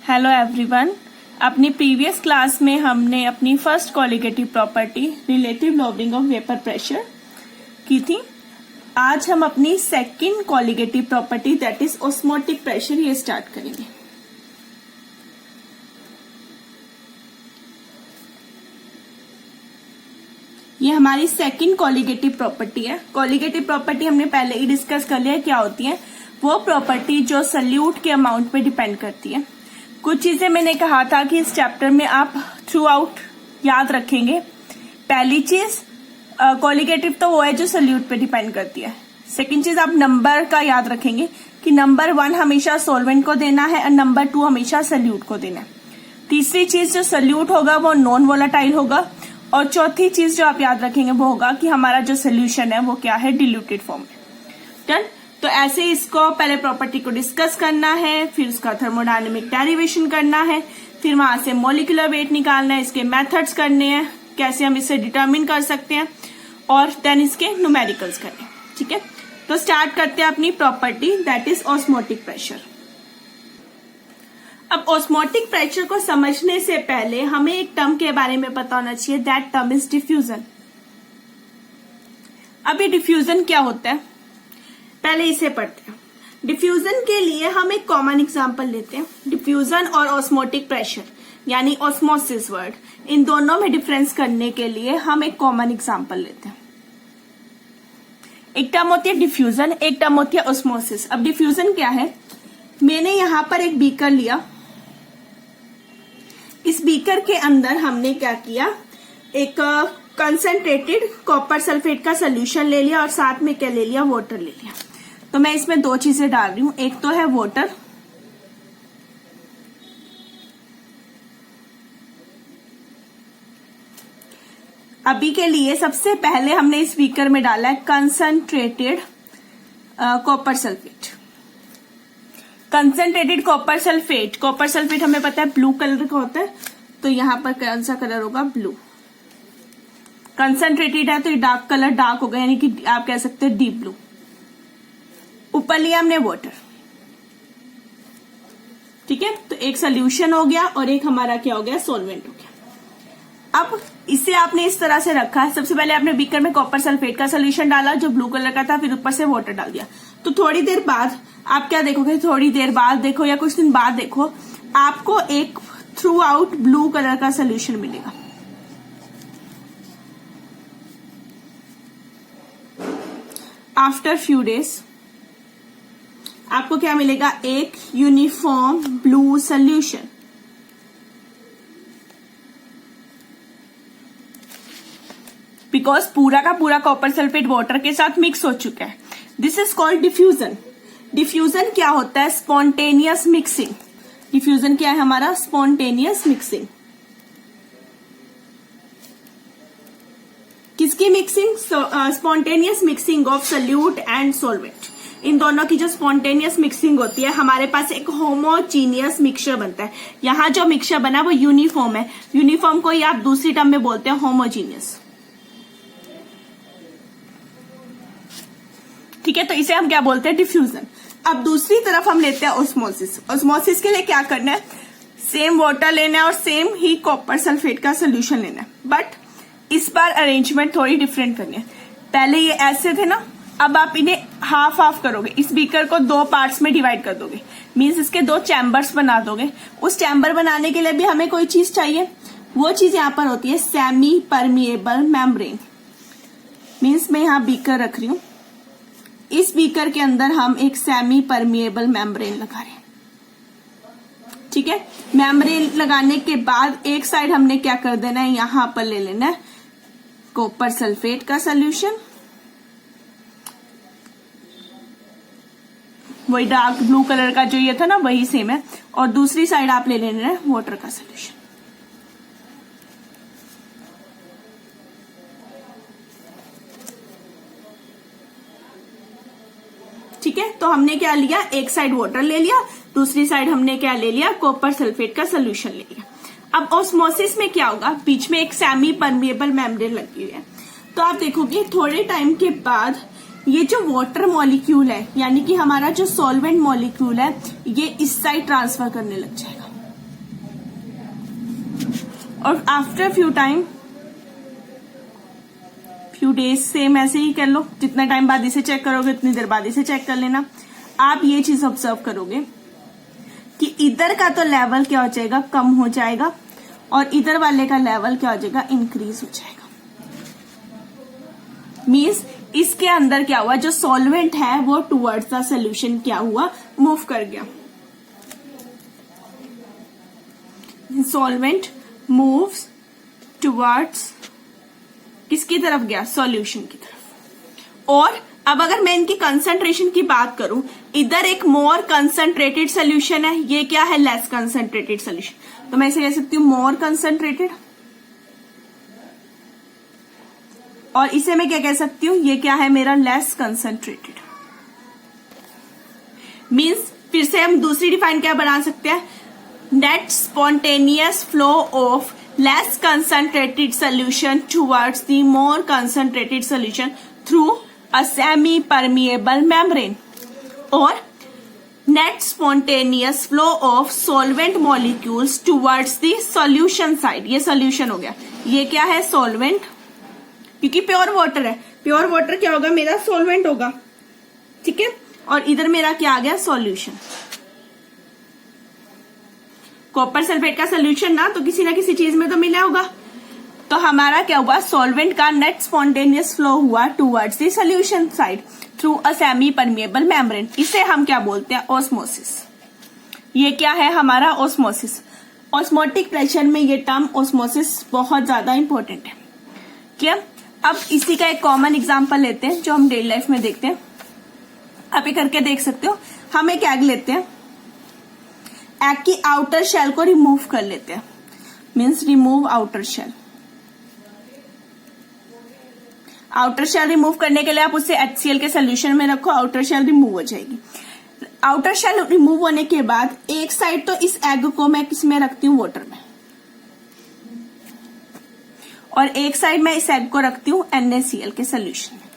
Hello everyone. अपनी previous class में हमने अपनी first colligative property relative lowering of vapour pressure की थी। आज हम अपनी second colligative property that is osmotic pressure ये स्टार्ट करेंगे। ये हमारी सेकंड कॉलिगेटिव प्रॉपर्टी है। कॉलिगेटिव प्रॉपर्टी हमने पहले ही डिस्कस कर लिया क्या होती है। वो प्रॉपर्टी जो सल्यूट के अमाउंट पे डिपेंड करती है। कुछ चीजें मैंने कहा था कि इस चैप्टर में आप थ्रू आउट याद रखेंगे। पहली चीज कॉलिगेटिव तो वो है जो सल्यूट पे डिपेंड करती है। सेकंड चीज आप नंबर का याद रखेंगे कि नंबर 1 हमेशा सॉल्वेंट को देना है और नंबर 2 हमेशा सल्यूट को देना है। तीसरी चीज जो सल्यूट होगा वो नॉन वोलेटाइल होगा और चौथी चीज जो आप याद रखेंगे वो होगा कि हमारा जो सोल्यूशन है वो क्या है, डिल्यूटेड फॉर्म में। डन। तो ऐसे इसको पहले प्रॉपर्टी को डिस्कस करना है, फिर उसका थर्मोडायनेमिक डेरिवेशन करना है, फिर वहां से मॉलिक्यूलर वेट निकालना है, इसके मेथड्स करने हैं, कैसे हम इसे डिटरमिन कर सकते हैं और देन इसके न्यूमेरिकल्स करने हैं। ठीक है, तो स्टार्ट करते हैं अपनी property that is osmotic pressure. अब ऑस्मोटिक प्रेशर को समझने से पहले हमें एक टर्म के बारे में पता होना चाहिए, दैट टर्म इज डिफ्यूजन। अब ये डिफ्यूजन क्या होता है पहले इसे पढ़ते हैं। डिफ्यूजन के लिए हम एक कॉमन एग्जांपल लेते हैं। डिफ्यूजन और ऑस्मोटिक प्रेशर यानी ऑस्मोसिस वर्ड, इन दोनों में डिफरेंस करने के लिए हम एक कॉमन एग्जांपल लेते हैं। एक टर्म होती है डिफ्यूजन, एक टर्म होती है ऑस्मोसिस। अब डिफ्यूजन क्या है, मैंने यहां पर एक बीकर लिया, इस बीकर के अंदर हमने क्या किया, एक कंसंट्रेटेड कॉपर सल्फेट का सोल्यूशन ले लिया और साथ में क्या ले लिया, वाटर ले लिया। तो मैं इसमें दो चीजें डाल रही हूं, एक तो है वाटर अभी के लिए सबसे पहले हमने इस बीकर में डाला है concentrated copper sulphate. Concentrated copper sulphate, copper sulphate हमें पता है ब्लू कलर का होता है, तो यहां पर कौन सा कलर होगा, ब्लू। कंसंट्रेटेड है तो ये डार्क कलर डार्क होगा, यानी कि आप कह सकते हैं डीप ब्लू। ऊपर लिया हमने वाटर। ठीक है, तो एक सोल्यूशन हो गया और एक हमारा क्या हो गया, सॉल्वेंट हो गया। अब इसे आपने इस तरह से रखा है, सबसे पहले आपने बीकर में कॉपर सल्फेट का सोल्यूशन डाला जो ब्लू कलर का था, फिर ऊपर से वाटर डाल दिया। तो थोड़ी देर बाद आप क्या देखोगे, थोड़ी देर बाद देखो या कुछ दिन बाद देखो, आपको एक थ्रू आउट ब्लू कलर का सोल्यूशन मिलेगा। आफ्टर फ्यू डेज आपको क्या मिलेगा, एक यूनिफॉर्म ब्लू सोल्यूशन। बिकॉज पूरा का पूरा कॉपर सल्फेट वाटर के साथ मिक्स हो चुका है। This is called diffusion. Diffusion क्या होता है, स्पॉन्टेनियस मिक्सिंग। डिफ्यूजन क्या है हमारा, स्पॉन्टेनियस मिक्सिंग। किसकी mixing, spontaneous mixing of solute and solvent. इन दोनों की जो स्पॉन्टेनियस मिक्सिंग होती है, हमारे पास एक होमोजीनियस मिक्सचर बनता है। यहां जो मिक्सचर बना वो यूनिफॉर्म है। यूनिफॉर्म को ही आप दूसरी टर्म में बोलते हैं होमोजीनियस। ठीक है, तो इसे हम क्या बोलते हैं, डिफ्यूजन। अब दूसरी तरफ हम लेते हैं ऑस्मोसिस। ऑस्मोसिस के लिए क्या करना है, सेम वाटर लेना है और सेम ही कॉपर सल्फेट का सोल्यूशन लेना है, बट इस बार अरेंजमेंट थोड़ी डिफरेंट करनी है। पहले ये ऐसे थे ना, अब आप इन्हें हाफ हाफ करोगे, इस बीकर को 2 पार्ट्स में डिवाइड कर दोगे, मीन्स इसके 2 चैम्बर्स बना दोगे। उस चैम्बर बनाने के लिए भी हमें कोई चीज चाहिए, वो चीज यहां पर होती है सेमी परमिएबल मेम्ब्रेन। मीन्स मैं यहां बीकर रख रही हूं, इस बीकर के अंदर हम एक सेमी परमिएबल मेम्ब्रेन लगा रहे हैं। ठीक है, मेम्ब्रेन लगाने के बाद एक साइड हमने क्या कर देना है, यहां पर ले लेना है कॉपर सल्फेट का सोल्यूशन, वही डार्क ब्लू कलर का जो ये था ना वही सेम है, और दूसरी साइड आप ले लेना है वाटर का सोल्यूशन। ठीक है, तो हमने क्या लिया, एक साइड वाटर ले लिया, दूसरी साइड हमने क्या ले लिया, कॉपर सल्फेट का सोल्यूशन ले लिया। अब ऑस्मोसिस में क्या होगा, बीच में एक सेमी परमिएबल मेम्ब्रेन लगी हुई है, तो आप देखोगे थोड़े टाइम के बाद ये जो वाटर मॉलिक्यूल है यानी कि हमारा जो सॉल्वेंट मॉलिक्यूल है ये इस साइड ट्रांसफर करने लग जाएगा। और आफ्टर फ्यू डेज सेम ऐसे ही कर लो, जितना टाइम बाद इसे चेक करोगे उतनी देर बाद इसे चेक कर लेना। आप ये चीज ऑब्जर्व करोगे कि इधर का तो लेवल क्या हो जाएगा, कम हो जाएगा, और इधर वाले का लेवल क्या हो जाएगा, इंक्रीज हो जाएगा। मीन्स इसके अंदर क्या हुआ, जो सॉल्वेंट है वो टुवर्ड्स द सोल्यूशन क्या हुआ, मूव कर गया। सॉल्वेंट मूव्स टुवर्ड्स किसकी तरफ गया, सॉल्यूशन की तरफ। और अब अगर मैं इनकी कंसंट्रेशन की बात करूं, इधर एक मोर कंसंट्रेटेड सोल्यूशन है, ये क्या है, लेस कंसंट्रेटेड सोल्यूशन। तो मैं इसे कह सकती हूं मोर कंसंट्रेटेड, और इसे मैं क्या कह सकती हूं, ये क्या है मेरा, लेस कंसंट्रेटेड। मीन्स फिर से हम दूसरी डिफाइन क्या बना सकते हैं, net spontaneous flow of less concentrated solution towards the more concentrated solution through a semi-permeable membrane, और net spontaneous flow of solvent molecules towards the solution side। ये solution हो गया, ये क्या है, solvent, क्योंकि प्योर वाटर है, प्योर वाटर क्या होगा मेरा, solvent होगा, ठीक है। और इधर मेरा क्या आ गया, solution। कॉपर सल्फेट का सोल्यूशन ना तो किसी ना किसी चीज में तो मिला होगा, तो हमारा क्या हुआ, सॉल्वेंट का नेट स्पॉन्टेनियस फ्लो हुआ towards the solution side through a semi permeable membrane. इसे हम क्या बोलते हैं, ऑस्मोसिस। ये क्या है हमारा, ऑस्मोसिस। ऑस्मोटिक प्रेशर में ये टर्म ऑस्मोसिस बहुत ज्यादा इंपॉर्टेंट है, क्या। अब इसी का एक कॉमन एग्जाम्पल लेते हैं जो हम डेली लाइफ में देखते हैं, आप ये करके देख सकते हो। हम एक एग लेते हैं, एग की आउटर शेल को रिमूव कर लेते हैं, means remove outer shell. Outer shell remove करने के लिए आप उसे HCl के सोल्यूशन में रखो, आउटर शेल रिमूव हो जाएगी। आउटर शेल रिमूव होने के बाद एक साइड तो इस एग को मैं किसमें रखती हूँ, वाटर में, और एक साइड मैं इस एग को रखती हूँ NaCl के सोल्यूशन में,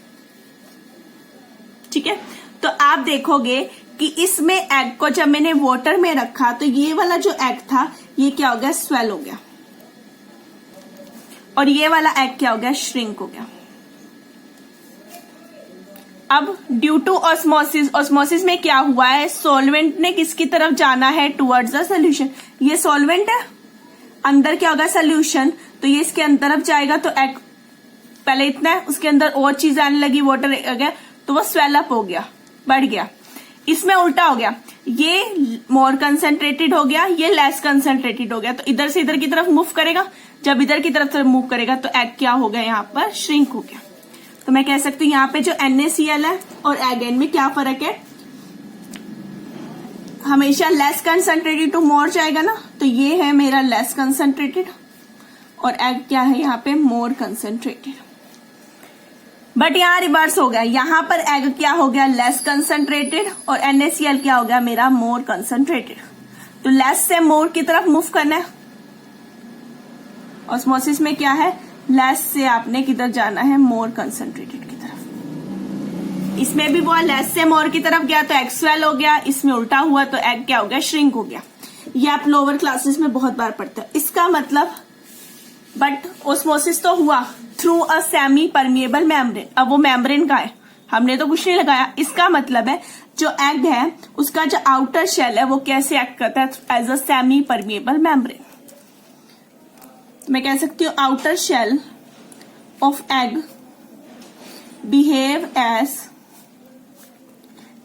ठीक है। तो आप देखोगे कि इसमें एग को जब मैंने वाटर में रखा तो ये वाला जो एग था ये क्या हो गया, स्वेल हो गया, और ये वाला एग क्या हो गया, श्रिंक हो गया। अब ड्यू टू ऑस्मोसिस, ऑस्मोसिस में क्या हुआ है, सॉल्वेंट ने किसकी तरफ जाना है, टुवर्ड्स द सोल्यूशन। ये सॉल्वेंट है, अंदर क्या होगा, सोल्यूशन, तो ये इसके अंदर अब जाएगा, तो एग पहले इतना है, उसके अंदर और चीज आने लगी, वाटर आ गया, तो वो स्वेल अप हो गया, बढ़ गया। इसमें उल्टा हो गया, ये मोर कंसंट्रेटेड हो गया, ये लेस कंसंट्रेटेड हो गया, तो इधर से इधर की तरफ मूव करेगा। जब इधर की तरफ मूव करेगा तो एग क्या हो गया, यहाँ पर श्रिंक हो गया। तो मैं कह सकती हूँ यहाँ पे जो NaCl है और एग एन में क्या फर्क है, हमेशा लेस कंसंट्रेटेड टू मोर जाएगा ना, तो ये है मेरा लेस कंसंट्रेटेड, और एग क्या है यहाँ पे, मोर कंसंट्रेटेड। बट यहाँ रिवर्स हो गया, यहाँ पर एग क्या हो गया, लेस कंसंट्रेटेड, और NaCl क्या हो गया मेरा, मोर कंसंट्रेटेड। तो लेस से मोर की तरफ मूव करना है। ऑस्मोसिस में क्या है, लेस से आपने किधर जाना है, मोर कंसंट्रेटेड की तरफ। इसमें भी वो लेस से मोर की तरफ गया तो एग स्वेल हो गया, इसमें उल्टा हुआ तो एग क्या हो गया, श्रिंक हो गया। ये आप लोअर क्लासेस में बहुत बार पढ़ते हो। इसका मतलब, बट ऑस्मोसिस तो हुआ through a semi permeable membrane. अब वो मेम्ब्रेन का है, हमने तो कुछ नहीं लगाया। इसका मतलब है जो एग है उसका जो आउटर शेल है वो कैसे एक्ट करता है, as a semi permeable membrane. मैं कह सकती हूँ outer shell of egg behave as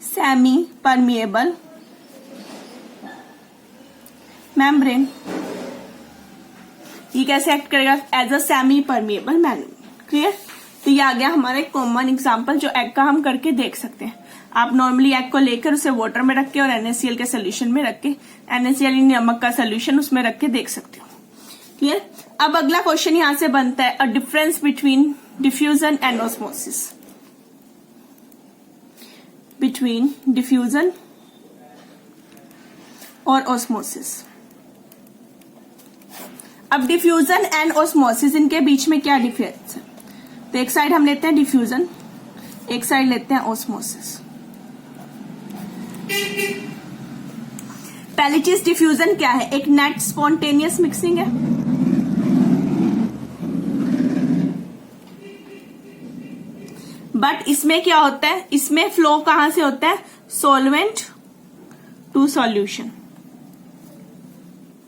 semi permeable membrane. ये कैसे एक्ट करेगा, as a semi permeable membrane. Clear. तो ये आ गया हमारा एक कॉमन एग्जांपल जो एग का हम करके देख सकते हैं। आप नॉर्मली एग को लेकर उसे वाटर में रख के और NaCl के सोल्यूशन में रख के, NaCl नमक का सोल्यूशन उसमें रख के देख सकते हो। क्लियर। अब अगला क्वेश्चन यहां से बनता है, a difference between diffusion and osmosis. Between diffusion और ऑस्मोसिस। अब डिफ्यूजन एंड ऑस्मोसिस, इनके बीच में क्या डिफरेंस है? तो एक साइड हम लेते हैं डिफ्यूजन, एक साइड लेते हैं ऑस्मोसिस। पहली चीज डिफ्यूजन क्या है, एक नेट स्पॉन्टेनियस मिक्सिंग है। बट इसमें क्या होता है, इसमें फ्लो कहां से होता है, सॉल्वेंट टू सॉल्यूशन,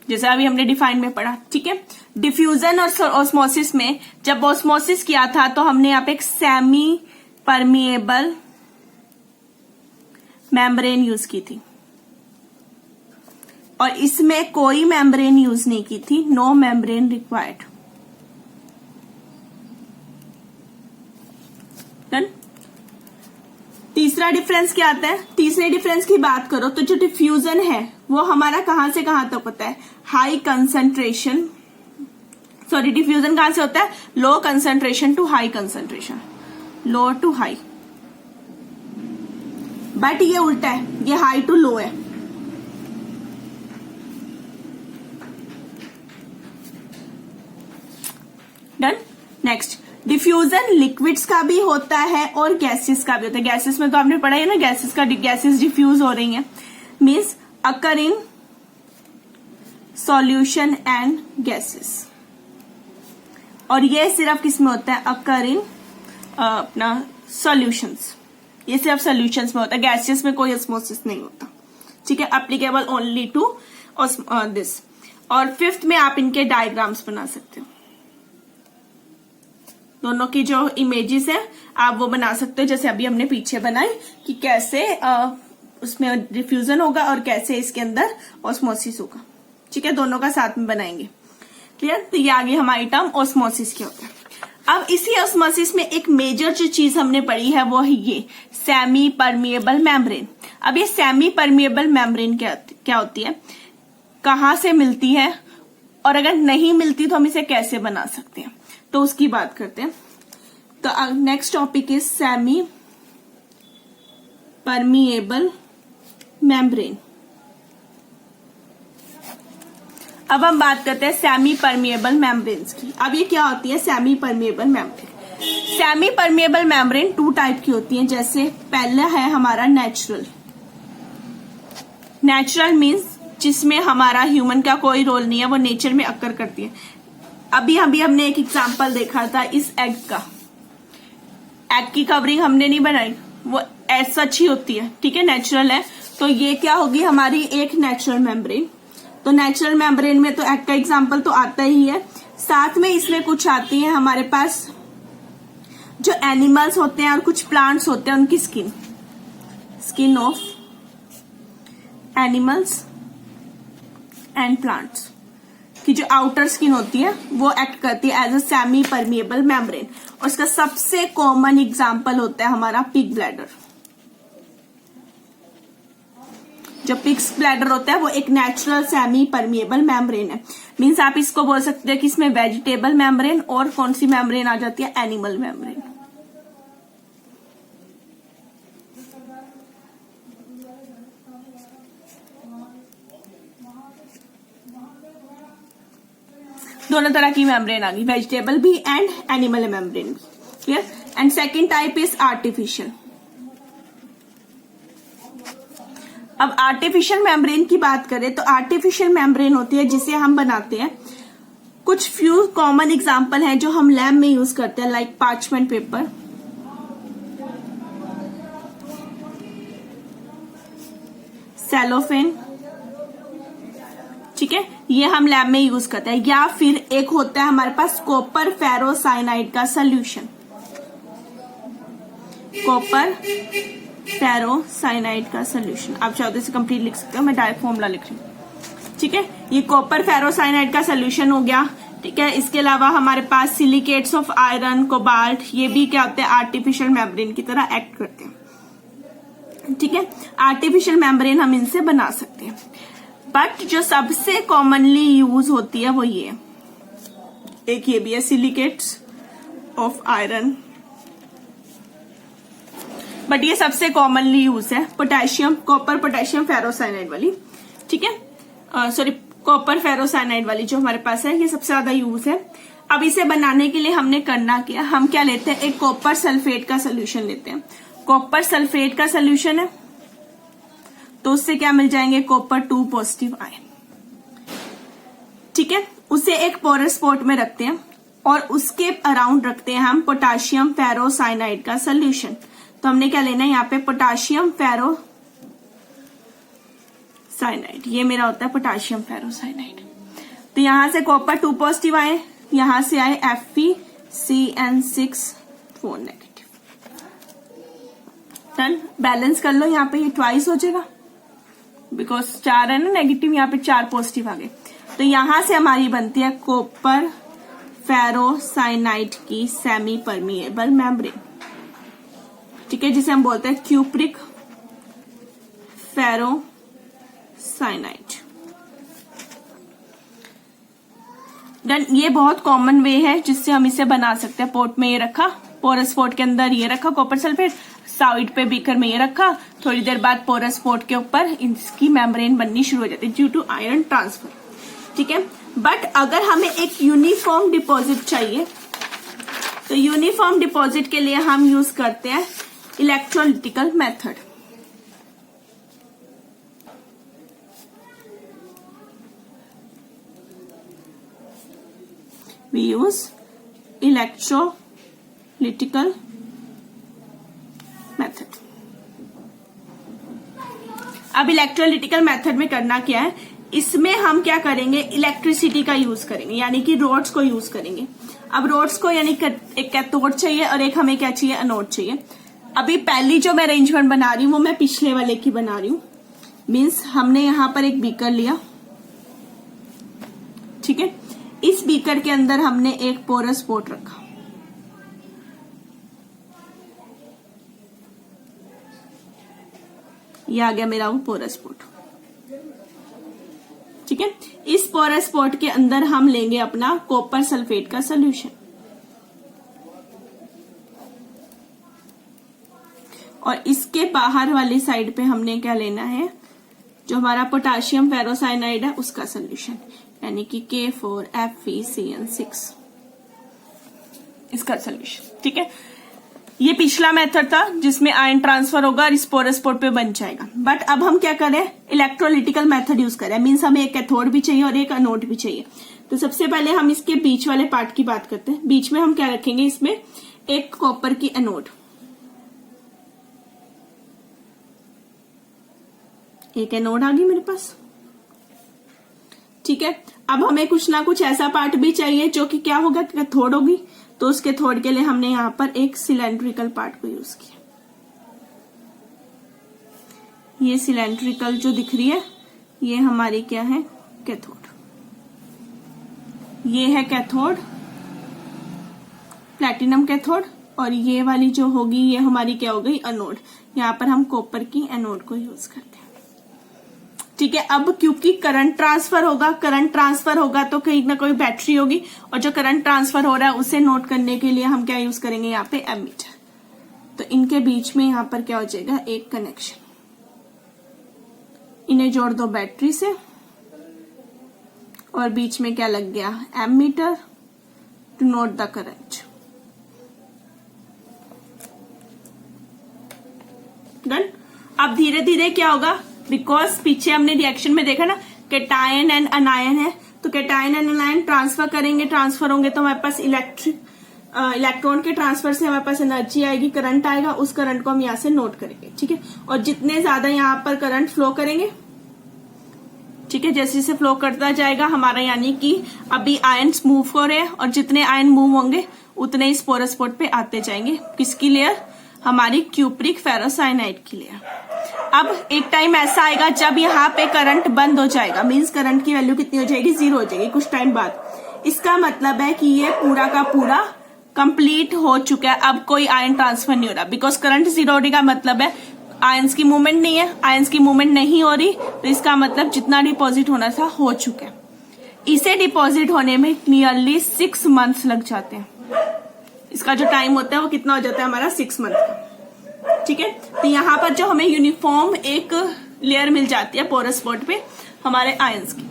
जैसा अभी हमने डिफाइन में पढ़ा। ठीक है, डिफ्यूजन और ऑस्मोसिस में जब ऑस्मोसिस किया था तो हमने यहाँ पे एक सेमी परमिएबल मेम्ब्रेन यूज की थी, और इसमें कोई मेम्ब्रेन यूज नहीं की थी, नो मेम्ब्रेन रिक्वायर्ड। डन। तीसरा डिफरेंस क्या आता है, तीसरे डिफरेंस की बात करो तो जो डिफ्यूजन है वो हमारा कहां से कहां तक होता है, हाई कंसंट्रेशन, सॉरी डिफ्यूजन कहां से होता है, low concentration to high concentration, low to high. But ये उल्टा है, ये हाई टू लो है। डन। नेक्स्ट, डिफ्यूजन लिक्विड्स का भी होता है और गैसेस का भी होता है। गैसेस में तो आपने पढ़ा है ना, गैसेस डिफ्यूज हो रही हैं, means occur in solution and gases. और ये सिर्फ किस में होता है, अकर इन अपना सॉल्यूशंस, ये सिर्फ सॉल्यूशंस में होता है, गैसेस में कोई ऑस्मोसिस नहीं होता। ठीक है, एप्लीकेबल ओनली टू दिस। और फिफ्थ में आप इनके डायग्राम्स बना सकते हो, दोनों की जो इमेजेस है आप वो बना सकते हो, जैसे अभी हमने पीछे बनाई कि कैसे उसमें डिफ्यूजन होगा और कैसे इसके अंदर ऑस्मोसिस होगा। ठीक है, दोनों का साथ में बनाएंगे। क्लियर। तो ये आगे हमारी टर्म ऑस्मोसिस क्या होता है। अब इसी ऑस्मोसिस में एक मेजर जो चीज हमने पढ़ी है वो है ये सेमी परमिएबल मेम्ब्रेन। अब ये सेमी परमिएबल मेम्ब्रेन क्या होती है, कहां से मिलती है, और अगर नहीं मिलती तो हम इसे कैसे बना सकते हैं, तो उसकी बात करते हैं। तो next topic is semi permeable membrane. अब हम बात करते हैं सेमी परमिएबल मेम्ब्रेन्स की। अब ये क्या होती है semi permeable membrane. Semi permeable membrane two type की होती हैं, जैसे पहला है हमारा नेचुरल। नेचुरल मीन्स जिसमें हमारा ह्यूमन का कोई रोल नहीं है, वो नेचर में अक्कर करती है। अभी हमने एक एग्जांपल देखा था इस एग का, एग की कवरिंग हमने नहीं बनाई, वो एज सच ही होती है। ठीक है, नेचुरल है, तो ये क्या होगी हमारी एक नेचुरल मेम्ब्रेन। तो नेचुरल मेम्ब्रेन में तो एग का एग्जांपल तो आता ही है, साथ में इसमें कुछ आती है हमारे पास जो एनिमल्स होते हैं और कुछ प्लांट्स होते हैं, उनकी skin of animals and plants की जो आउटर स्किन होती है वो एक्ट करती है as a semi permeable membrane. और इसका सबसे कॉमन एग्जांपल होता है हमारा पिग ब्लैडर। जो पिग्स ब्लैडर होता है वो एक नेचुरल सेमी परमिएबल मेम्ब्रेन है। मीन्स आप इसको बोल सकते हैं कि इसमें वेजिटेबल मेम्ब्रेन और कौन सी मेम्ब्रेन आ जाती है, एनिमल मेम्ब्रेन। दोनों तरह की मेम्ब्रेन आ गई, वेजिटेबल भी एंड एनिमल मेम्ब्रेन भी। Clear. And second type is artificial. अब आर्टिफिशियल मेम्ब्रेन की बात करें तो आर्टिफिशियल मेम्ब्रेन होती है जिसे हम बनाते हैं, कुछ फ्यू कॉमन एग्जांपल हैं जो हम लैब में यूज करते हैं, लाइक पार्चमेंट पेपर, सेलोफेन। ठीक है, ये हम लैब में यूज करते हैं। या फिर एक होता है हमारे पास कॉपर फेरोसाइनाइड का सोल्यूशन, कॉपर फेरोसाइनाइड का सोल्यूशन। आप चाहो तो इसे कंप्लीट लिख सकते हो, मैं डायरेक्ट फॉर्मूला लिख रही हूँ। ठीक है, ये कॉपर फेरोसाइनाइड का सोल्यूशन हो गया। ठीक है, इसके अलावा हमारे पास सिलिकेट्स ऑफ आयरन, कोबाल्ट, ये भी क्या होते हैं आर्टिफिशियल मेम्ब्रेन की तरह एक्ट करते हैं। ठीक है, आर्टिफिशियल मेम्ब्रेन हम इनसे बना सकते हैं, बट जो सबसे कॉमनली यूज होती है वो ये है, एक ये भी है सिलिकेट्स ऑफ आयरन, बट ये सबसे कॉमनली यूज है पोटेशियम, कॉपर पोटेशियम फेरोसाइनाइड वाली। ठीक है, सॉरी कॉपर फेरोसाइनाइड वाली जो हमारे पास है ये सबसे ज्यादा यूज है। अब इसे बनाने के लिए हमने करना क्या, हम क्या लेते हैं, एक कॉपर सल्फेट का सोल्यूशन लेते हैं। कॉपर सल्फेट का सोल्यूशन है तो उससे क्या मिल जाएंगे, कॉपर 2 पॉजिटिव आयन। ठीक है, उसे एक पोरस स्पॉट में रखते हैं और उसके अराउंड रखते हैं हम पोटाशियम फेरोसाइनाइड का सोल्यूशन। तो हमने क्या लेना है यहाँ पे, पोटाशियम फेरोसाइनाइड, ये मेरा होता है पोटाशियम फेरोसाइनाइड। तो यहां से कॉपर 2 पॉजिटिव आए, यहां से आए FeCN6 4 नेगेटिव। डन, बैलेंस कर लो, यहाँ पे ये ट्वाइस हो जाएगा बिकॉज 4 है ना नेगेटिव, यहाँ पे 4 पॉजिटिव आ गए। तो यहां से हमारी बनती है कॉपर फेरोसाइनाइड की सेमी परमिएबल मेम्ब्रेन, ठीक है, जिसे हम बोलते हैं क्यूप्रिक फेरोसाइनाइड। डन, ये बहुत कॉमन वे है जिससे हम इसे बना सकते हैं। पोर्ट में ये रखा, पोरस पोर्ट के अंदर ये रखा कॉपर सल्फेट, साइड पे बीकर में ये रखा, थोड़ी देर बाद पोरस पोर्ट के ऊपर इसकी मेम्ब्रेन बननी शुरू हो जाती है ड्यू टू आयरन ट्रांसफर, ठीक है। बट अगर हमें एक यूनिफॉर्म डिपॉजिट चाहिए तो यूनिफॉर्म डिपॉजिट के लिए हम यूज करते हैं इलेक्ट्रोलिटिकल method. We use electrolytical method। अब इलेक्ट्रोलिटिकल मेथड में करना क्या है, इसमें हम क्या करेंगे, इलेक्ट्रिसिटी का यूज करेंगे, यानी कि रोड्स को यूज करेंगे। अब रोड्स को यानी एक कैथोड चाहिए और एक हमें क्या चाहिए, एनोड चाहिए। अभी पहली जो मैं अरेंजमेंट बना रही हूं वो मैं पिछले वाले की बना रही हूं। मीन्स हमने यहां पर एक बीकर लिया, ठीक है, इस बीकर के अंदर हमने एक पोरस पोर्ट रखा, ये आ गया मेरा वो पोरस पोर्ट, ठीक है। इस पोरस पोर्ट के अंदर हम लेंगे अपना कॉपर सल्फेट का सोल्यूशन और इसके बाहर वाली साइड पे हमने क्या लेना है, जो हमारा पोटाशियम फेरोसाइनाइड है उसका सोल्यूशन, यानी कि K4FeCN6 इसका सोल्यूशन, ठीक है। ये पिछला मेथड था जिसमें आयन ट्रांसफर होगा और इस पोरस पोर्ट पे बन जाएगा। बट अब हम क्या करें, इलेक्ट्रोलिटिकल मेथड यूज करें। मीन्स हमें एक कैथोड भी चाहिए और एक एनोड भी चाहिए। तो सबसे पहले हम इसके बीच वाले पार्ट की बात करते हैं। बीच में हम क्या रखेंगे, इसमें एक कॉपर की एनोड, एक एनोड आ गई मेरे पास, ठीक है। अब हमें कुछ ना कुछ ऐसा पार्ट भी चाहिए जो कि क्या होगा, कैथोड होगी। तो उस कैथोड के लिए हमने यहां पर एक सिलेंड्रिकल पार्ट को यूज किया। ये सिलेंड्रिकल जो दिख रही है ये हमारी क्या है, कैथोड। ये है कैथोड, प्लैटिनम कैथोड, और ये वाली जो होगी ये हमारी क्या हो गई, एनोड। यहां पर हम कॉपर की एनोड को यूज करते हैं, ठीक है। अब क्योंकि करंट ट्रांसफर होगा, करंट ट्रांसफर होगा तो कहीं ना कोई बैटरी होगी, और जो करंट ट्रांसफर हो रहा है उसे नोट करने के लिए हम क्या यूज करेंगे, यहाँ पे एमीटर। तो इनके बीच में यहाँ पर क्या हो जाएगा, एक कनेक्शन। इन्हें जोड़ दो बैटरी से और बीच में क्या लग गया, ammeter to note the current. Done. अब धीरे धीरे क्या होगा, बिकॉज पीछे हमने रिएक्शन में देखा ना कैटायन एंड अनायन है, तो कैटायन एंड अनायन ट्रांसफर करेंगे, ट्रांसफर होंगे तो हमारे पास इलेक्ट्रॉन के ट्रांसफर से हमारे पास एनर्जी आएगी, करंट आएगा, उस करंट को हम यहाँ से नोट करेंगे, ठीक है। और जितने ज्यादा यहाँ पर करंट फ्लो करेंगे, ठीक है, जैसे जैसे फ्लो करता जाएगा हमारा, यानी कि अभी आयन्स मूव हो रहे हैं और जितने आयन मूव होंगे उतने इस पोरस पोर्ट पे आते जाएंगे। किसकी लेयर, हमारी क्यूप्रिक फेरोसाइनाइड की लेयर। अब एक टाइम ऐसा आएगा जब यहाँ पे करंट बंद हो जाएगा, मींस करंट की वैल्यू कितनी हो जाएगी, 0 हो जाएगी कुछ टाइम बाद। इसका मतलब है कि ये पूरा का पूरा कंप्लीट हो चुका है, अब कोई आयन ट्रांसफर नहीं हो रहा, बिकॉज करंट 0 होने का मतलब है आयंस की मूवमेंट नहीं है, आयंस की मूवमेंट नहीं हो रही, तो इसका मतलब जितना डिपॉजिट होना था हो चुका है। इसे डिपॉजिट होने में नियरली 6 मंथ्स लग जाते हैं। इसका जो टाइम होता है वो कितना हो जाता है हमारा, 6 मंथ का, ठीक है। तो यहाँ पर जो हमें यूनिफॉर्म एक लेयर मिल जाती है पोरस पोर्ट पे हमारे आयंस की,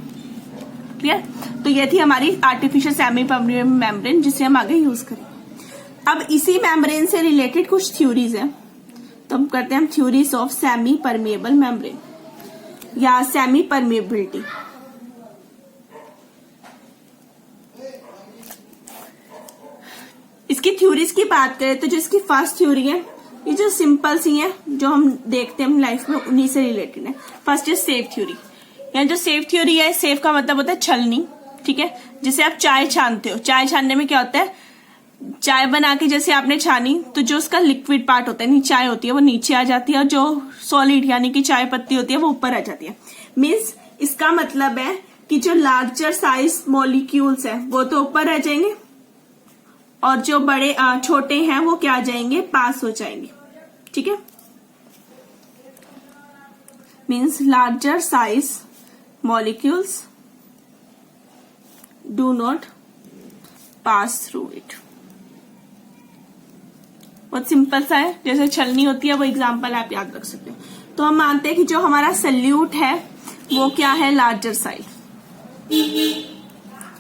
क्लियर। तो ये थी हमारी आर्टिफिशियल सेमी परमिएबल मेम्ब्रेन जिसे हम आगे यूज करेंगे। अब इसी मेम्ब्रेन से रिलेटेड कुछ थ्योरीज है, तो हम करते हैं theories of semi permeable membrane या सेमी परमिएबिलिटी। इसकी थ्योरीज की बात करें तो जो इसकी फर्स्ट थ्योरी है, ये जो सिंपल सी है जो हम देखते हैं लाइफ में उन्हीं से रिलेटेड है। First is safe theory. यहाँ जो सेफ थ्योरी है, सेफ का मतलब होता है छलनी, ठीक है। जैसे आप चाय छानते हो, चाय छानने में क्या होता है, चाय बना के जैसे आपने छानी तो जो उसका लिक्विड पार्ट होता है, नहीं चाय होती है वो नीचे आ जाती है और जो सॉलिड यानी कि चाय पत्ती होती है वो ऊपर आ जाती है। मीन्स इसका मतलब है कि जो लार्जर साइज मॉलिक्यूल्स है वो तो ऊपर रह जाएंगे और जो बड़े छोटे हैं वो क्या आ जाएंगे, पास हो जाएंगे, ठीक है। Means larger size molecules do not pass through it. बहुत सिंपल सा है, जैसे छलनी होती है वो एग्जांपल आप याद रख सकते हो। तो हम मानते हैं कि जो हमारा सल्यूट है वो क्या है, लार्जर साइज,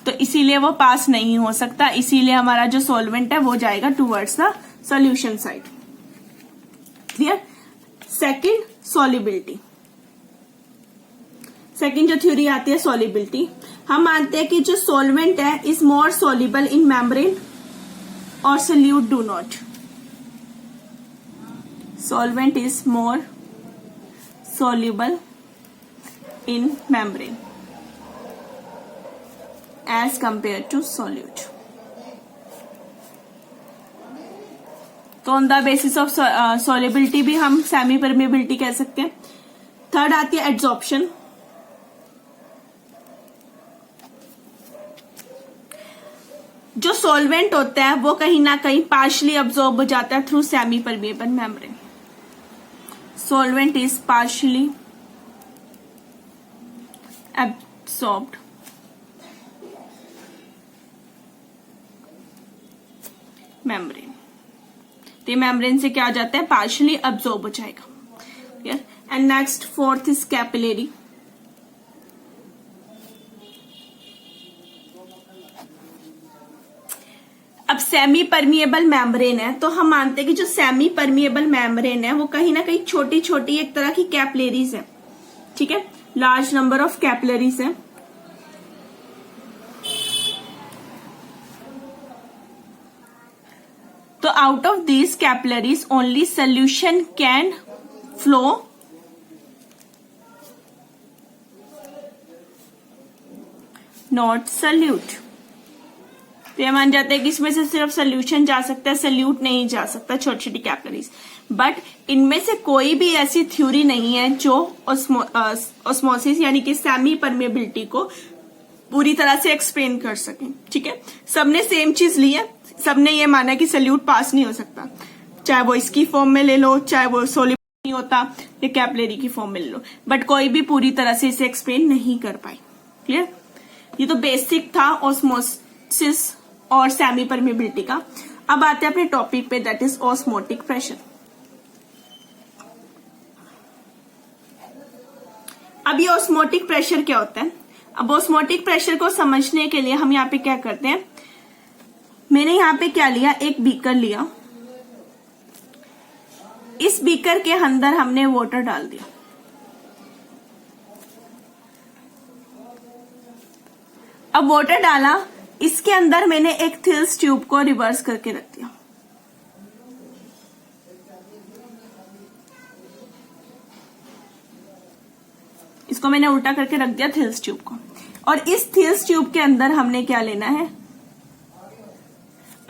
तो इसीलिए वो पास नहीं हो सकता, इसीलिए हमारा जो सॉल्वेंट है वो जाएगा towards the solution side. Clear. Second, solubility. Second जो थ्योरी आती है सॉल्युबिलिटी, हम मानते हैं कि जो सॉल्वेंट है is more soluble in membrane और solute do not. Solvent is more soluble in membrane as compared to solute. तो on the basis of solubility भी हम सेमी परमेबिलिटी कह सकते हैं। थर्ड आती है एड्सॉर्प्शन। जो सॉल्वेंट होता है वो कहीं ना कहीं पार्शली अब्सॉर्ब हो जाता है through semi permeable membrane. Solvent is partially absorbed membrane। तो मेम्ब्रेन से क्या हो जाता है, पार्शली अब्सॉर्ब हो जाएगा। And next fourth is capillary. अब सेमी परमिएबल मेम्ब्रेन है तो हम मानते हैं कि जो सेमी परमिएबल मेम्ब्रेन है वो कहीं ना कहीं छोटी छोटी एक तरह की कैपिलरीज है, ठीक है, लार्ज नंबर ऑफ कैपिलरीज है। तो out of these capillaries only solution can flow not solute. तो ये मान जाते हैं कि इसमें से सिर्फ सोल्यूशन जा सकता है, सल्यूट नहीं जा सकता, छोटी छोटी कैपिलरीज। बट इनमें से कोई भी ऐसी थ्योरी नहीं है जो ऑस्मोसिस यानी कि सेमी परमेबिलिटी को पूरी तरह से एक्सप्लेन कर सके, ठीक है। सबने सेम चीज ली है, सबने ये माना कि सल्यूट पास नहीं हो सकता, चाहे वो इसकी फॉर्म में ले लो, चाहे वो सोल्यूट नहीं होता या कैपिलरी की फॉर्म में ले लो, बट कोई भी पूरी तरह से इसे एक्सप्लेन नहीं कर पाई। क्लियर। ये तो बेसिक था ऑस्मोसिस और सेमी परमेबिलिटी का। अब आते हैं अपने टॉपिक पे, दैट इज ऑस्मोटिक प्रेशर। अब ये ऑस्मोटिक प्रेशर क्या होता है? अब ऑस्मोटिक प्रेशर को समझने के लिए हम यहाँ पे क्या करते हैं, मैंने यहाँ पे क्या लिया, एक बीकर लिया, इस बीकर के अंदर हमने वाटर डाल दिया। अब वाटर डाला, इसके अंदर मैंने एक थिल्स ट्यूब को रिवर्स करके रख दिया। इसको मैंने उल्टा करके रख दिया थिल्स ट्यूब को, और इस थिल्स ट्यूब के अंदर हमने क्या लेना है,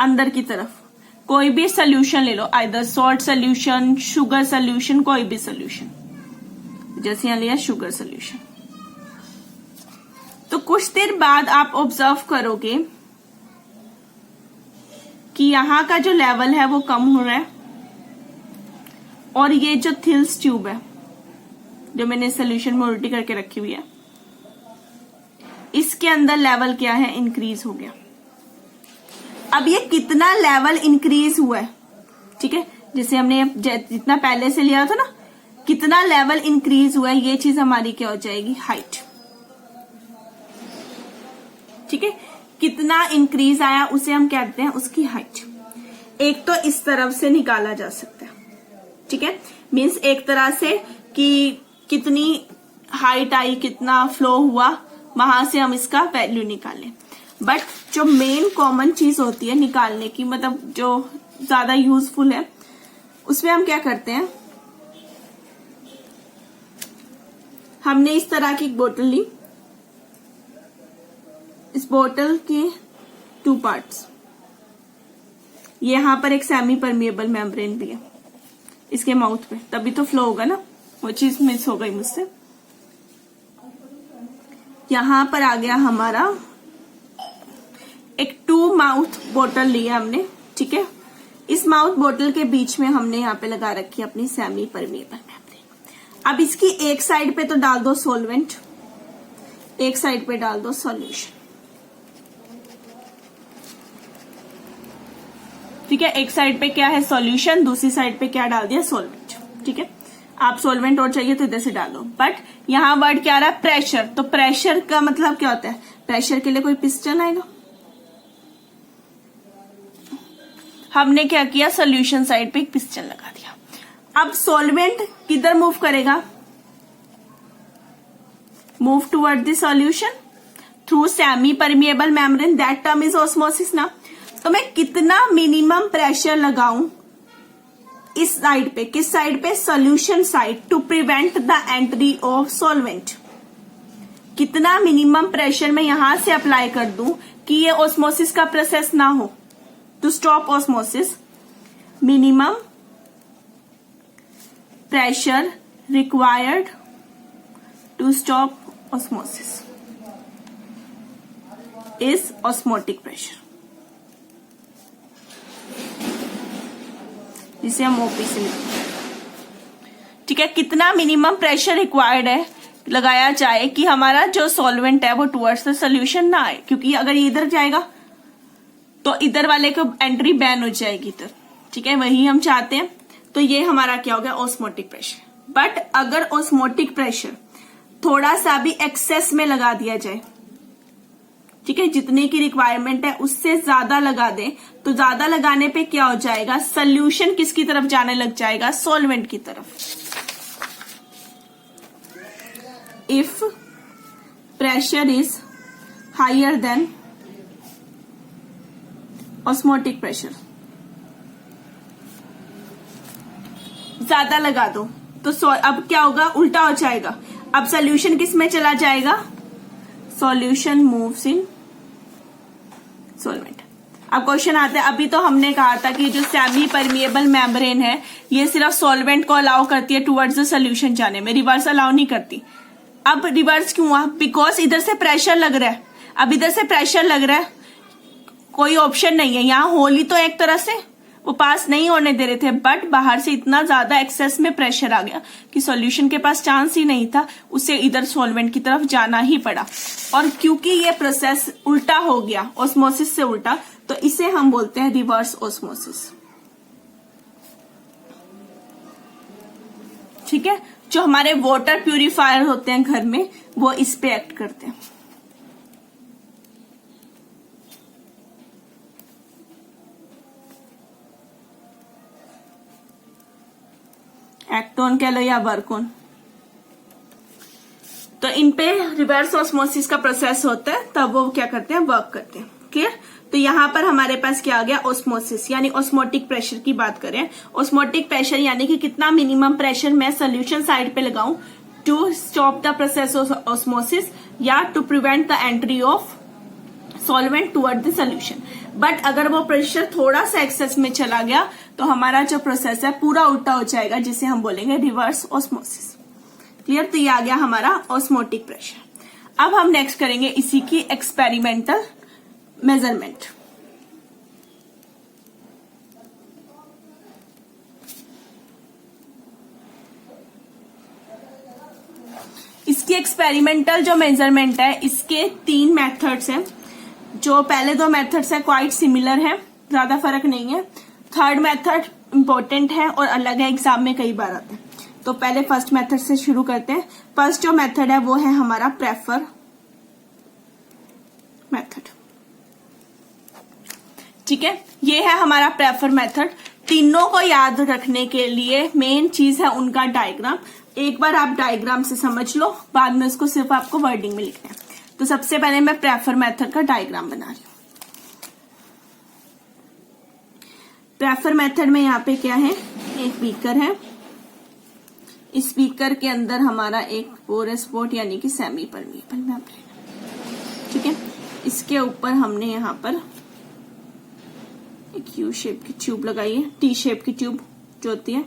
अंदर की तरफ कोई भी सोल्यूशन ले लो, either salt solution, sugar solution, कोई भी सोल्यूशन। जैसे यहां लिया शुगर सोल्यूशन। तो कुछ देर बाद आप ऑब्जर्व करोगे कि यहां का जो लेवल है वो कम हो रहा है, और ये जो थिल्स ट्यूब है जो मैंने सोल्यूशन में उल्टी करके रखी हुई है, इसके अंदर लेवल क्या है, इंक्रीज हो गया। अब ये कितना लेवल इंक्रीज हुआ है, ठीक है, जैसे हमने जितना पहले से लिया था ना, कितना लेवल इंक्रीज हुआ है, ये चीज हमारी क्या हो जाएगी, हाइट। ठीक है, कितना इंक्रीज आया उसे हम कहते हैं उसकी हाइट। एक तो इस तरफ से निकाला जा सकता है, ठीक है, मीन्स एक तरह से कि कितनी हाइट आई, कितना फ्लो हुआ, वहां से हम इसका वैल्यू निकालें। बट जो मेन कॉमन चीज होती है निकालने की, मतलब जो ज्यादा यूजफुल है, उसमें हम क्या करते हैं, हमने इस तरह की एक बोतल ली, इस बोतल के 2 पार्ट्स, यहां पर एक सेमी परमिएबल मेम्ब्रेन भी है इसके माउथ पे, तभी तो फ्लो होगा ना, वो चीज मिस हो गई मुझसे। यहां पर आ गया हमारा एक 2 माउथ बोतल लिया हमने, ठीक है। इस माउथ बोतल के बीच में हमने यहाँ पे लगा रखी है अपनी सेमी परमिएबल मेम्ब्रेन। अब इसकी एक साइड पे तो डाल दो सॉल्वेंट, एक साइड पे डाल दो सॉल्यूशन, ठीक है। एक साइड पे क्या है सॉल्यूशन, दूसरी साइड पे क्या डाल दिया सॉल्वेंट, ठीक है। आप सॉल्वेंट और चाहिए तो इधर से डालो, बट यहां वर्ड क्या आ रहा है प्रेशर, तो प्रेशर का मतलब क्या होता है, प्रेशर के लिए कोई पिस्टन आएगा, हमने क्या किया सॉल्यूशन साइड पे एक पिस्टन लगा दिया। अब सॉल्वेंट किधर मूव करेगा, move toward the solution through semi permeable membrane, that term is osmosis ना। तो मैं कितना मिनिमम प्रेशर लगाऊं इस साइड पे, किस साइड पे, solution side, to prevent the entry of solvent. कितना मिनिमम प्रेशर मैं यहां से अप्लाई कर दूं कि ये ऑस्मोसिस का प्रोसेस ना हो, to stop osmosis. Minimum pressure required to stop osmosis is osmotic pressure, जिसे हम ओपी से लिखते हैं, ठीक है। कितना मिनिमम प्रेशर रिक्वायर्ड है लगाया जाए कि हमारा जो सॉल्वेंट है वो टुवर्ड्स द सोल्यूशन ना आए, क्योंकि अगर ये इधर जाएगा तो इधर वाले को एंट्री बैन हो जाएगी इधर, ठीक है, वही हम चाहते हैं। तो ये हमारा क्या हो गया ऑस्मोटिक प्रेशर। बट अगर ऑस्मोटिक प्रेशर थोड़ा सा भी एक्सेस में लगा दिया जाए, ठीक है, जितने की रिक्वायरमेंट है उससे ज्यादा लगा दें, तो ज्यादा लगाने पे क्या हो जाएगा, सॉल्यूशन किसकी तरफ जाने लग जाएगा, सॉल्वेंट की तरफ। If pressure is higher than osmotic pressure, ज्यादा लगा दो तो अब क्या होगा, उल्टा हो जाएगा। अब सॉल्यूशन किस में चला जाएगा, सॉल्यूशन मूव्स इन सॉल्वेंट। अब क्वेश्चन आता है, अभी तो हमने कहा था कि जो सेमी परमिएबल मेम्ब्रेन है ये सिर्फ सॉल्वेंट को अलाउ करती है टुवर्ड्स द सॉल्यूशन जाने में, रिवर्स अलाउ नहीं करती। अब रिवर्स क्यों हुआ, बिकॉज इधर से प्रेशर लग रहा है। अब इधर से प्रेशर लग रहा है, कोई ऑप्शन नहीं है, यहाँ होल ही तो एक तरह से वो पास नहीं होने दे रहे थे, बट बाहर से इतना ज्यादा एक्सेस में प्रेशर आ गया कि सॉल्यूशन के पास चांस ही नहीं था, उसे इधर सॉल्वेंट की तरफ जाना ही पड़ा। और क्योंकि ये प्रोसेस उल्टा हो गया, ऑस्मोसिस से उल्टा, तो इसे हम बोलते हैं रिवर्स ऑस्मोसिस, ठीक है। जो हमारे वाटर प्यूरिफायर होते हैं घर में, वो इस पे एक्ट करते हैं। एक्टोन कह लो या वर्कोन, तो इन पे रिवर्स ऑस्मोसिस का प्रोसेस होता है, तब वो क्या करते हैं, वर्क करते हैं। क्लियर। तो यहां पर हमारे पास क्या आ गया, ऑस्मोसिस, यानी ऑस्मोटिक प्रेशर की बात करें। ऑस्मोटिक प्रेशर यानी कि कितना मिनिमम प्रेशर मैं सोल्यूशन साइड पे लगाऊं to stop the process of osmosis या to prevent the entry of solvent toward the solution. But अगर वो प्रेशर थोड़ा सा एक्सेस में चला गया तो हमारा जो प्रोसेस है पूरा उल्टा हो जाएगा, जिसे हम बोलेंगे रिवर्स ऑस्मोसिस। क्लियर। तो ये आ गया हमारा ऑस्मोटिक प्रेशर। अब हम नेक्स्ट करेंगे इसी की एक्सपेरिमेंटल मेजरमेंट। इसकी एक्सपेरिमेंटल जो मेजरमेंट है, इसके 3 मेथड्स हैं। जो पहले 2 मेथड्स है क्वाइट सिमिलर है, ज्यादा फर्क नहीं है। थर्ड मेथड इंपॉर्टेंट है और अलग है, एग्जाम में कई बार आता है। तो पहले फर्स्ट मेथड से शुरू करते हैं। फर्स्ट जो मेथड है वो है हमारा प्रेफर मेथड, ठीक है। ये है हमारा प्रेफर मेथड। तीनों को याद रखने के लिए मेन चीज है उनका डायग्राम। एक बार आप डायग्राम से समझ लो, बाद में उसको सिर्फ आपको वर्डिंग में लिखना है। तो सबसे पहले मैं प्रेफर मेथड का डायग्राम बना रही हूं। प्रेफर मेथड में यहाँ पे क्या है, एक बीकर है, इस बीकर के अंदर हमारा एक पोरस स्पॉट यानी कि सेमी परमिएबल मेम्ब्रेन, ठीक है। इसके ऊपर हमने यहाँ पर एक यू शेप की ट्यूब लगाई है, टी शेप की ट्यूब जो होती है,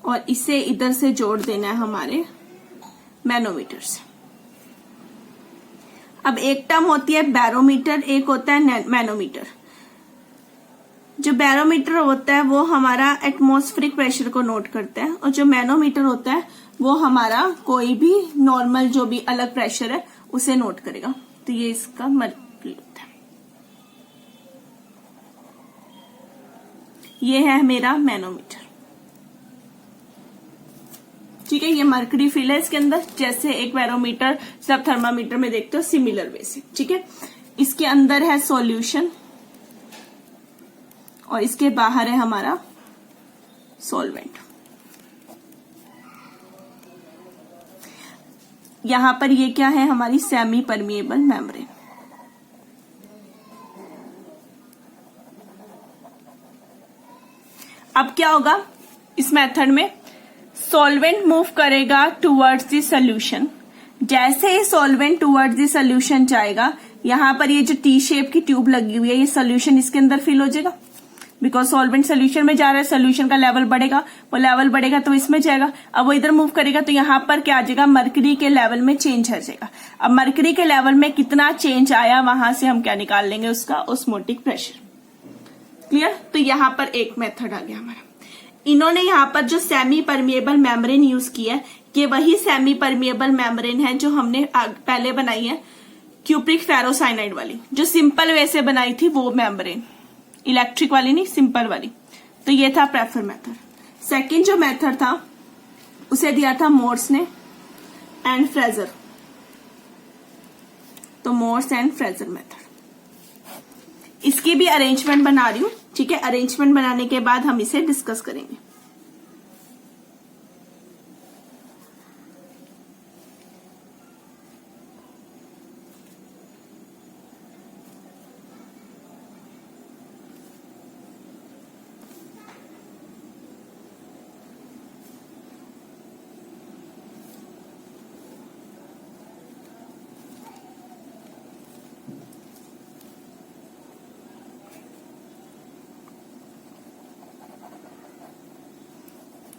और इसे इधर से जोड़ देना है हमारे मैनोमीटर से। अब एक टर्म होती है बैरोमीटर, एक होता है मैनोमीटर। जो बैरोमीटर होता है वो हमारा एटमॉस्फेरिक प्रेशर को नोट करता है, और जो मैनोमीटर होता है वो हमारा कोई भी नॉर्मल जो भी अलग प्रेशर है उसे नोट करेगा। तो ये इसका मर्क्यूरी होता है, ये है मेरा मैनोमीटर, ठीक है। ये मर्करी फिल है इसके अंदर, जैसे एक बैरोमीटर सब थर्मामीटर में देखते हो सिमिलर वे से, ठीक है। इसके अंदर है सॉल्यूशन और इसके बाहर है हमारा सॉल्वेंट। यहां पर ये क्या है, हमारी सेमी परमिएबल मेम्ब्रेन। अब क्या होगा इस मेथड में, सॉल्वेंट मूव करेगा टुवर्ड्स द सॉल्यूशन। जैसे ही सॉल्वेंट टुवर्ड्स द सॉल्यूशन जाएगा, यहां पर ये जो टी शेप की ट्यूब लगी हुई है, ये सॉल्यूशन इसके अंदर फिल हो जाएगा, बिकॉज सॉल्वेंट सोल्यूशन में जा रहा है, सोल्यूशन का लेवल बढ़ेगा, वो लेवल बढ़ेगा तो इसमें जाएगा। अब वो इधर मूव करेगा तो यहाँ पर क्या आ जाएगा, मर्करी के लेवल में चेंज आ जाएगा। अब मर्करी के लेवल में कितना चेंज आया, वहां से हम क्या निकाल लेंगे, उसका ऑस्मोटिक प्रेशर। क्लियर। तो यहाँ पर एक मेथड आ गया हमारा। इन्होंने यहाँ पर जो सेमी परमिएबल मेम्ब्रेन यूज की है, ये वही सेमी परमिएबल मेम्ब्रेन है जो हमने पहले बनाई है क्यूप्रिक फेरोसाइनाइड वाली, जो सिंपल वे से बनाई थी वो मेम्ब्रेन, इलेक्ट्रिक वाली नहीं, सिंपल वाली। तो ये था प्रेफर मेथड। सेकंड जो मेथड था उसे दिया था मोर्स ने एंड फ्रेजर। तो मोर्स एंड फ्रेजर मेथड, इसकी भी अरेंजमेंट बना रही हूं, ठीक है। अरेंजमेंट बनाने के बाद हम इसे डिस्कस करेंगे।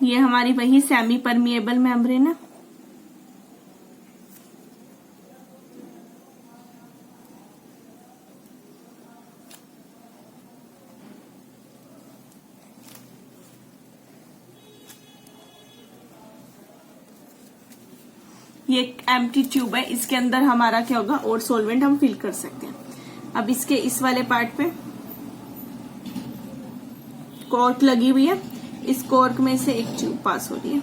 ये हमारी वही सेमी परमिएबल मेम्ब्रेन है। ये एक एम्प्टी ट्यूब है, इसके अंदर हमारा क्या होगा, और सॉल्वेंट हम फिल कर सकते हैं। अब इसके इस वाले पार्ट पे कॉर्क लगी हुई है, इस कॉर्क में से एक ट्यूब पास हो रही है।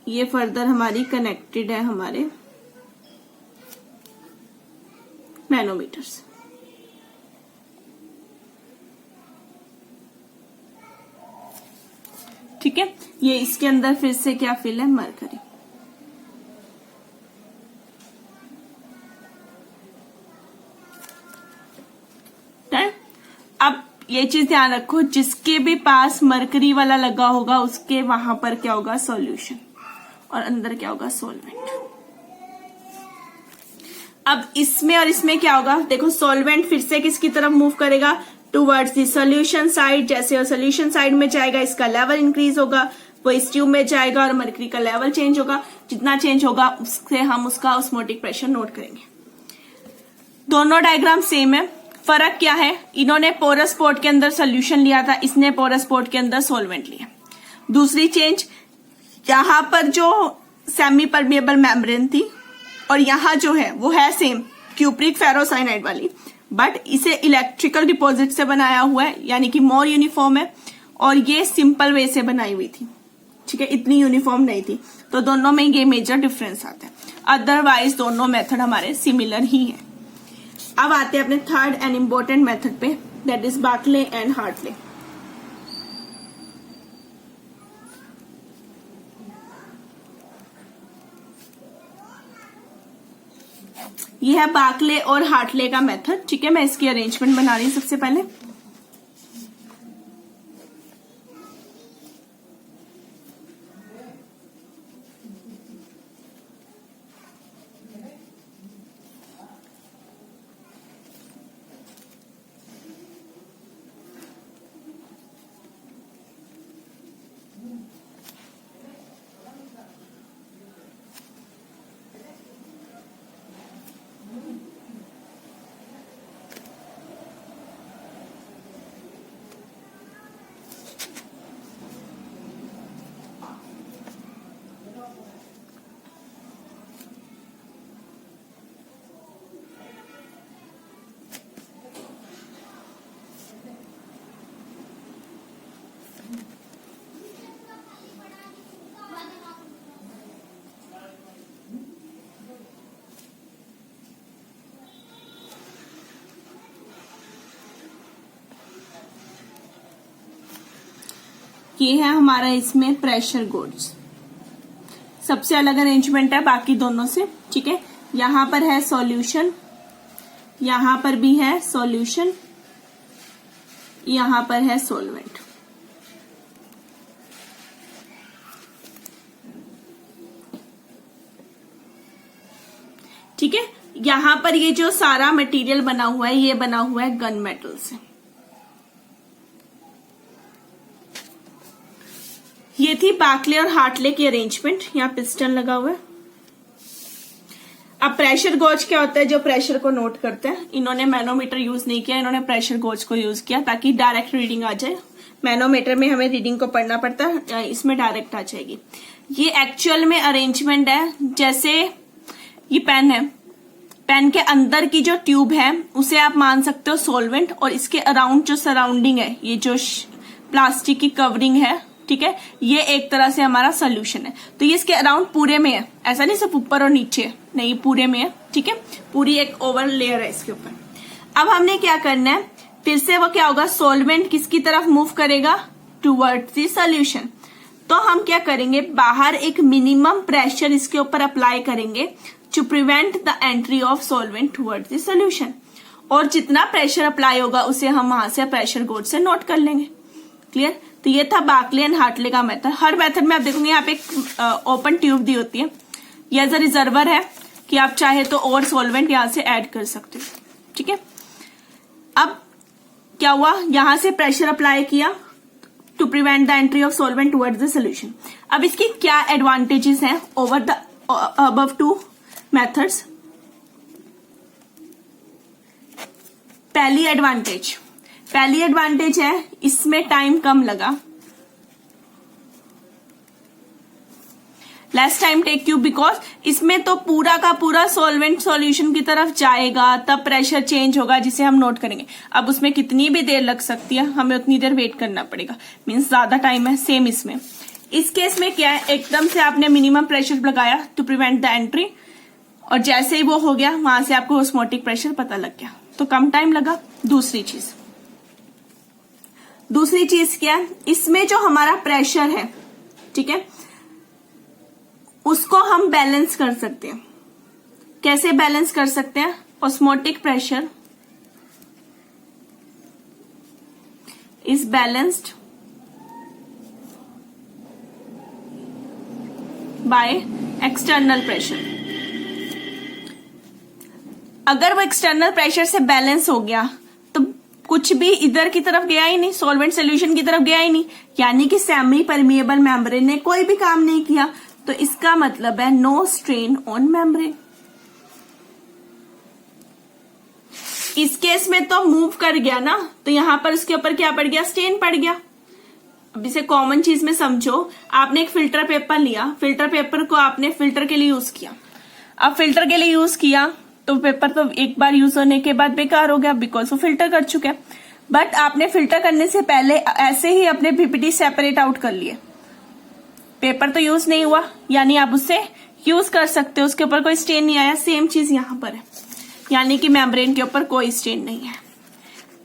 ये फर्दर हमारी कनेक्टेड है हमारे मैनोमीटर से। ठीक है, ये इसके अंदर फिर से क्या फिल है, मरकरी। अब ये चीज ध्यान रखो, जिसके भी पास मरकरी वाला लगा होगा उसके वहां पर क्या होगा, सॉल्यूशन, और अंदर क्या होगा, सॉल्वेंट। अब इसमें और इसमें क्या होगा, देखो सॉल्वेंट फिर से किसकी तरफ मूव करेगा, टुवर्ड्स द सॉल्यूशन साइड। जैसे सॉल्यूशन साइड में जाएगा, इसका लेवल इंक्रीज होगा, वो इस ट्यूब में जाएगा और मरकरी का लेवल चेंज होगा। जितना चेंज होगा उससे हम उसका ऑस्मोटिक प्रेशर नोट करेंगे। दोनों डायग्राम सेम है, फर्क क्या है, इन्होंने पोरस पोर्ट के अंदर सोल्यूशन लिया था, इसने पोरस पोर्ट के अंदर सॉल्वेंट लिया। दूसरी चेंज, यहां पर जो सेमी परमिएबल मेम्ब्रेन थी और यहां जो है वो है सेम क्यूप्रिक फेरोसाइनाइड वाली, बट इसे इलेक्ट्रिकल डिपॉजिट से बनाया हुआ है, यानी कि मोर यूनिफॉर्म है, और ये सिंपल वे से बनाई हुई थी। ठीक है, इतनी यूनिफॉर्म नहीं थी, तो दोनों में ये मेजर डिफरेंस आता है। अदरवाइज दोनों मेथड हमारे सिमिलर ही हैं। अब आते हैं अपने थर्ड एंड इम्पोर्टेंट मेथड पे, that is Berkeley and Hartley. ये है बार्कले और हार्टले का मेथड। ठीक है, मैं इसकी अरेंजमेंट बना रही हूं सबसे पहले। ये है हमारा इसमें प्रेशर गोज, सबसे अलग अरेंजमेंट है बाकी दोनों से। ठीक है, यहां पर है सॉल्यूशन, यहां पर भी है सॉल्यूशन, यहां पर है सॉल्वेंट। ठीक है, यहां पर ये जो सारा मटेरियल बना हुआ है ये बना हुआ है गन मेटल से। ये थी बार्कले और हार्टले की अरेंजमेंट। यहाँ पिस्टन लगा हुआ है। अब प्रेशर गॉज क्या होता है, जो प्रेशर को नोट करते हैं। इन्होंने मैनोमीटर यूज नहीं किया, इन्होंने प्रेशर गॉज को यूज किया ताकि डायरेक्ट रीडिंग आ जाए। मैनोमीटर में हमें रीडिंग को पढ़ना पड़ता है, इसमें डायरेक्ट आ जाएगी। ये एक्चुअल में अरेंजमेंट है, जैसे ये पेन है, पेन के अंदर की जो ट्यूब है उसे आप मान सकते हो सॉल्वेंट, और इसके अराउंड जो सराउंडिंग है, ये जो प्लास्टिक की कवरिंग है, ठीक है, ये एक तरह से हमारा सोल्यूशन है। तो ये इसके अराउंड पूरे में है, ऐसा नहीं सिर्फ ऊपर और नीचे, नहीं पूरे में है। ठीक है, पूरी एक ओवर लेयर है इसके ऊपर। अब हमने क्या करना है, फिर से वो क्या होगा, सॉल्वेंट किसकी तरफ मूव करेगा, टुवर्ड्स द सोल्यूशन। तो हम क्या करेंगे, बाहर एक मिनिमम प्रेशर इसके ऊपर अप्लाई करेंगे to prevent the entry of solvent towards the solution. और जितना प्रेशर अप्लाई होगा उसे हम वहां से प्रेशर गोज से नोट कर लेंगे। क्लियर। तो ये था बार्कले एंड हार्टले का मेथड। हर मेथड में आप देखोगे यहाँ पे एक ओपन ट्यूब दी होती है, ये एज अ रिजर्वर है कि आप चाहे तो और सॉल्वेंट यहां से ऐड कर सकते हो। ठीक है, अब क्या हुआ, यहां से प्रेशर अप्लाई किया to prevent the entry of solvent towards the solution. अब इसकी क्या एडवांटेजेस हैं over the above two methods. पहली एडवांटेज है इसमें टाइम कम लगा, less time take you, because इसमें तो पूरा का पूरा सॉल्वेंट सॉल्यूशन की तरफ जाएगा, तब प्रेशर चेंज होगा जिसे हम नोट करेंगे। अब उसमें कितनी भी देर लग सकती है, हमें उतनी देर वेट करना पड़ेगा, मीन्स ज्यादा टाइम है। सेम इसमें, इस केस में क्या है, एकदम से आपने मिनिमम प्रेशर लगाया टू प्रिवेंट द एंट्री, और जैसे ही वो हो गया वहां से आपको ऑस्मोटिक प्रेशर पता लग गया, तो कम टाइम लगा। दूसरी चीज क्या है, इसमें जो हमारा प्रेशर है, ठीक है, उसको हम बैलेंस कर सकते हैं। कैसे बैलेंस कर सकते हैं, osmotic pressure is balanced by external pressure. अगर वो एक्सटर्नल प्रेशर से बैलेंस हो गया तो कुछ भी इधर की तरफ गया ही नहीं, सॉल्वेंट सोल्यूशन की तरफ गया ही नहीं, यानी कि सेमी परमिएबल मेम्ब्रेन ने कोई भी काम नहीं किया। तो इसका मतलब है नो स्ट्रेन ऑन मेम्ब्रेन। इस केस में तो मूव कर गया ना, तो यहां पर उसके ऊपर क्या पड़ गया, स्टेन पड़ गया। अब इसे कॉमन चीज में समझो, आपने एक फिल्टर पेपर लिया, फिल्टर पेपर को आपने फिल्टर के लिए यूज किया। अब फिल्टर के लिए यूज किया तो पेपर तो एक बार यूज होने के बाद बेकार हो गया, बिकॉज वो फिल्टर कर चुके हैं। बट आपने फिल्टर करने से पहले ऐसे ही अपने पीपीटी सेपरेट आउट कर लिए, पेपर तो यूज नहीं हुआ, यानी आप उससे यूज कर सकते हो, उसके ऊपर कोई स्टेन नहीं आया। सेम चीज यहां पर है, यानी कि मेम्ब्रेन के ऊपर कोई स्टेन नहीं है।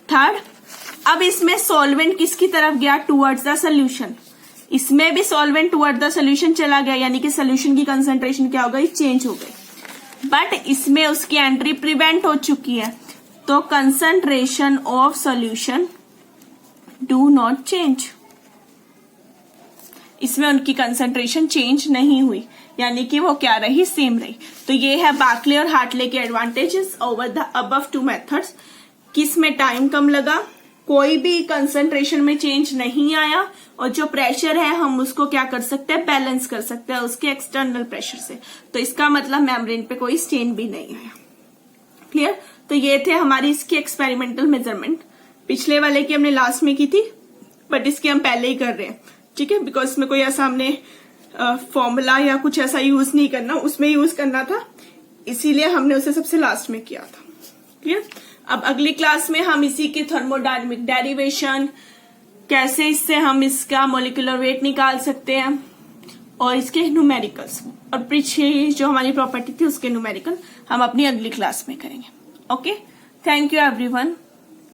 थर्ड, अब इसमें सॉल्वेंट किसकी तरफ गया? Towards the solution. इसमें भी सॉल्वेंट टुवर्ड द सोल्यूशन चला गया, यानी कि सोल्यूशन की कंसंट्रेशन क्या हो गई? चेंज हो गई। बट इसमें उसकी एंट्री प्रिवेंट हो चुकी है, तो concentration of solution do not change. इसमें उनकी कंसंट्रेशन चेंज नहीं हुई, यानी कि वो क्या रही? सेम रही। तो ये है बार्कले और हार्टले के advantages over the above two methods. किसमें टाइम कम लगा, कोई भी कंसंट्रेशन में चेंज नहीं आया, और जो प्रेशर है हम उसको क्या कर सकते हैं? बैलेंस कर सकते हैं उसके एक्सटर्नल प्रेशर से। तो इसका मतलब मेम्ब्रेन पे कोई स्टेन भी नहीं आया। क्लियर? तो ये थे हमारी इसकी एक्सपेरिमेंटल मेजरमेंट। पिछले वाले की हमने लास्ट में की थी, बट इसकी हम पहले ही कर रहे हैं, ठीक है? बिकॉज इसमें कोई ऐसा हमने फॉर्मूला या कुछ ऐसा यूज नहीं करना, उसमें यूज करना था, इसीलिए हमने उसे सबसे लास्ट में किया था। क्लियर? अब अगली क्लास में हम इसी की थर्मोडायनेमिक डेरिवेशन, कैसे इससे हम इसका मोलिकुलर वेट निकाल सकते हैं, और इसके न्यूमेरिकल्स, और पीछे जो हमारी प्रॉपर्टी थी उसके न्यूमेरिकल हम अपनी अगली क्लास में करेंगे। Okay, thank you everyone.